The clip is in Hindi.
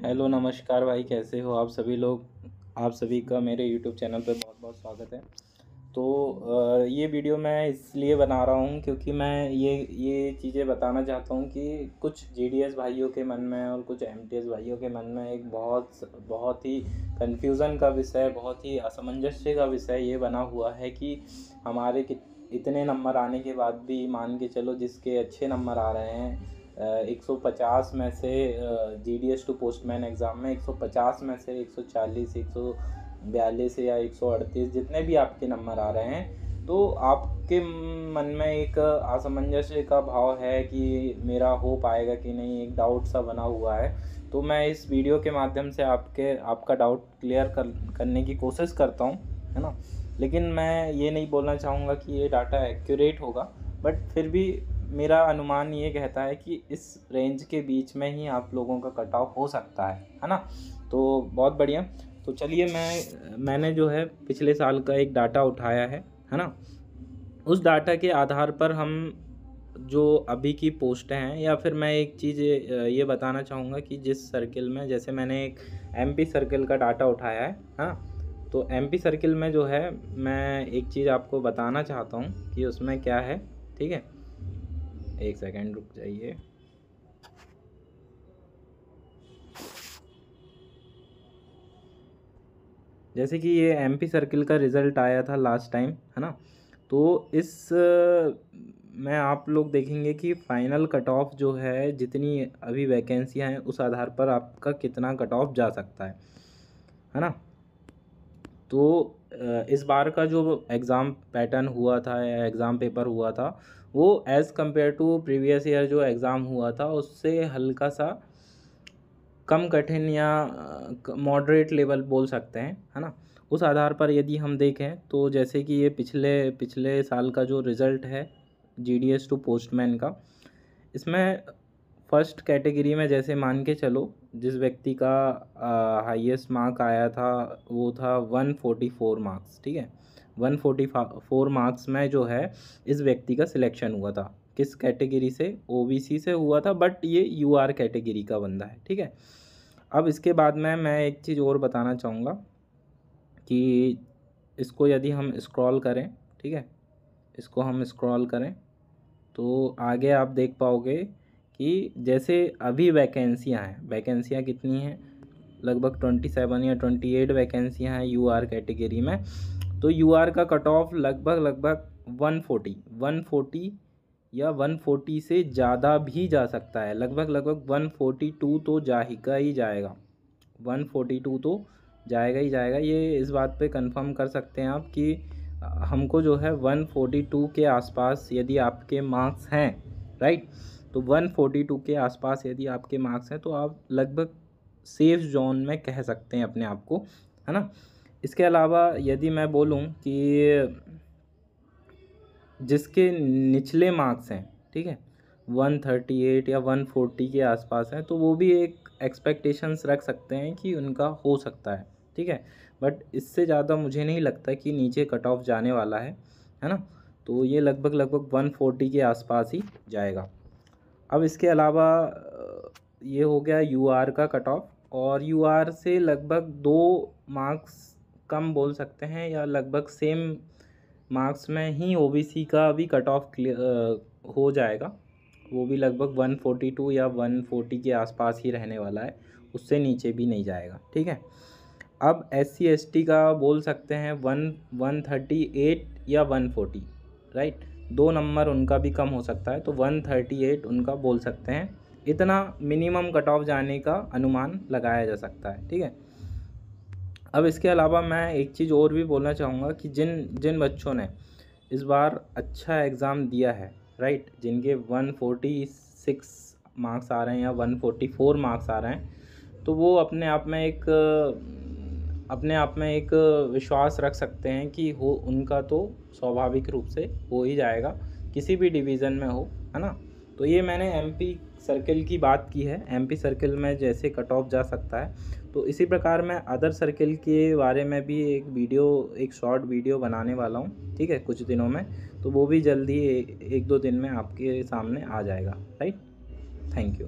हेलो नमस्कार भाई, कैसे हो आप सभी लोग। आप सभी का मेरे यूट्यूब चैनल पे बहुत बहुत स्वागत है। तो ये वीडियो मैं इसलिए बना रहा हूँ क्योंकि मैं ये चीज़ें बताना चाहता हूँ कि कुछ जीडीएस भाइयों के मन में और कुछ एमटीएस भाइयों के मन में एक बहुत ही कन्फ्यूज़न का विषय, बहुत ही असमंजस्य का विषय ये बना हुआ है कि हमारे इतने नंबर आने के बाद भी, मान के चलो जिसके अच्छे नंबर आ रहे हैं 150 में से, जीडीएस टू पोस्टमैन एग्ज़ाम में 150 में से 140, 142 या 138 जितने भी आपके नंबर आ रहे हैं, तो आपके मन में एक असमंजस्य का भाव है कि मेरा हो पाएगा कि नहीं, एक डाउट सा बना हुआ है। तो मैं इस वीडियो के माध्यम से आपका डाउट क्लियर करने की कोशिश करता हूँ, है ना। लेकिन मैं ये नहीं बोलना चाहूँगा कि ये डाटा एक्यूरेट होगा, बट फिर भी मेरा अनुमान ये कहता है कि इस रेंज के बीच में ही आप लोगों का कट ऑफ हो सकता है ना। तो बहुत बढ़िया। तो चलिए मैंने जो है पिछले साल का एक डाटा उठाया है ना। उस डाटा के आधार पर हम जो अभी की पोस्टें हैं, या फिर मैं एक चीज़ ये बताना चाहूँगा कि जिस सर्किल में, जैसे मैंने एक एमपी सर्किल का डाटा उठाया है हाँ। तो एमपी सर्किल में जो है, मैं एक चीज़ आपको बताना चाहता हूँ कि उसमें क्या है। ठीक है, एक सेकेंड रुक जाइए। जैसे कि ये एमपी सर्किल का रिज़ल्ट आया था लास्ट टाइम, है ना। तो इस में आप लोग देखेंगे कि फाइनल कट ऑफ जो है, जितनी अभी वैकेंसियां हैं उस आधार पर आपका कितना कट ऑफ जा सकता है ना। तो इस बार का जो एग्ज़ाम पैटर्न हुआ था या एग्ज़ाम पेपर हुआ था, वो as compare to previous year जो एग्ज़ाम हुआ था उससे हल्का सा कम कठिन या मॉडरेट लेवल बोल सकते हैं, है ना। उस आधार पर यदि हम देखें तो जैसे कि ये पिछले पिछले साल का जो रिज़ल्ट है जीडीएस टू पोस्टमैन का, इसमें फर्स्ट कैटेगरी में जैसे मान के चलो जिस व्यक्ति का हाईएस्ट मार्क आया था वो था 144 मार्क्स। ठीक है, 144 मार्क्स में जो है इस व्यक्ति का सिलेक्शन हुआ था। किस कैटेगरी से? ओबीसी से हुआ था, बट ये यूआर कैटेगरी का बंदा है। ठीक है, अब इसके बाद में मैं एक चीज़ और बताना चाहूँगा कि इसको यदि हम स्क्रॉल करें, ठीक है, इसको हम स्क्रॉल करें तो आगे आप देख पाओगे कि जैसे अभी वैकेंसियाँ कितनी हैं, लगभग 27 या 28 वैकेंसियाँ हैं यूआर कैटेगरी में। तो यूआर का कट ऑफ लगभग 140 या 140 से ज़्यादा भी जा सकता है। लगभग 142 तो जाएगा ही जाएगा, 142 तो जाएगा ही जाएगा। ये इस बात पे कंफर्म कर सकते हैं आप कि हमको जो है 142 के आसपास यदि आपके मार्क्स हैं, राइट, तो 142 के आसपास यदि आपके मार्क्स हैं तो आप लगभग सेफ जोन में कह सकते हैं अपने आप को, है ना। इसके अलावा यदि मैं बोलूं कि जिसके निचले मार्क्स हैं, ठीक है, 138 या 140 के आसपास है, तो वो भी एक एक्सपेक्टेशंस रख सकते हैं कि उनका हो सकता है। ठीक है, बट इससे ज़्यादा मुझे नहीं लगता कि नीचे कट ऑफ जाने वाला है ना। तो ये लगभग 140 के आसपास ही जाएगा। अब इसके अलावा ये हो गया यूआर का कट ऑफ, और यूआर से लगभग 2 मार्क्स कम बोल सकते हैं, या लगभग सेम मार्क्स में ही ओबीसी का भी कट ऑफ हो जाएगा। वो भी लगभग 142 या 140 के आसपास ही रहने वाला है, उससे नीचे भी नहीं जाएगा। ठीक है, अब SC ST का बोल सकते हैं 138 या 140, राइट, 2 नंबर उनका भी कम हो सकता है, तो 138 उनका बोल सकते हैं। इतना मिनिमम कट ऑफ जाने का अनुमान लगाया जा सकता है। ठीक है, अब इसके अलावा मैं एक चीज़ और भी बोलना चाहूँगा कि जिन बच्चों ने इस बार अच्छा एग्ज़ाम दिया है, राइट, जिनके 146 मार्क्स आ रहे हैं या 144 मार्क्स आ रहे हैं, तो वो अपने आप में एक विश्वास रख सकते हैं कि उनका तो स्वाभाविक रूप से हो ही जाएगा, किसी भी डिवीज़न में हो, है ना। तो ये मैंने एमपी सर्किल की बात की है, एमपी सर्किल में जैसे कट ऑफ जा सकता है, तो इसी प्रकार मैं अदर सर्किल के बारे में भी एक शॉर्ट वीडियो बनाने वाला हूँ, ठीक है, कुछ दिनों में। तो वो भी जल्दी 1-2 दिन में आपके सामने आ जाएगा, राइट। Thank you.